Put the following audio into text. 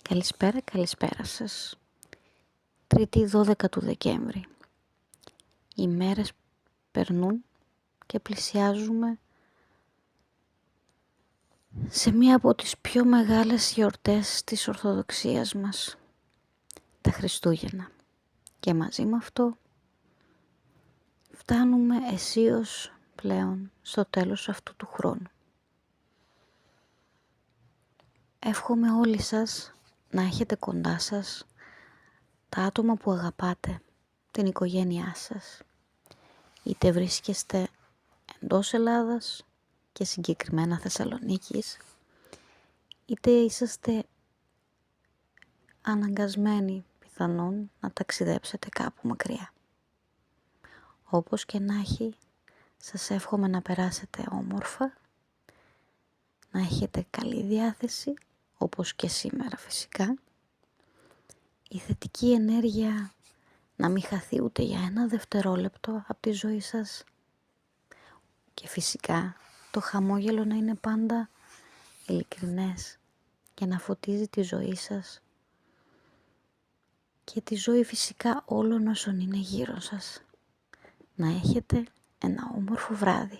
Καλησπέρα σας. Τρίτη 12 του Δεκέμβρη. Οι μέρες περνούν και πλησιάζουμε σε μία από τις πιο μεγάλες γιορτές της Ορθοδοξίας μας, τα Χριστούγεννα. Και μαζί με αυτό φτάνουμε αισίως πλέον στο τέλος αυτού του χρόνου. Εύχομαι όλοι σας να έχετε κοντά σας τα άτομα που αγαπάτε, την οικογένειά σας, είτε βρίσκεστε εντός Ελλάδας και συγκεκριμένα Θεσσαλονίκης, είτε είσαστε αναγκασμένοι πιθανόν να ταξιδέψετε κάπου μακριά. Όπως και να έχει, σας εύχομαι να περάσετε όμορφα, να έχετε καλή διάθεση, όπως και σήμερα φυσικά, η θετική ενέργεια να μην χαθεί ούτε για ένα δευτερόλεπτο από τη ζωή σας και φυσικά το χαμόγελο να είναι πάντα ειλικρινές και να φωτίζει τη ζωή σας και τη ζωή φυσικά όλων όσων είναι γύρω σας. Να έχετε ένα όμορφο βράδυ.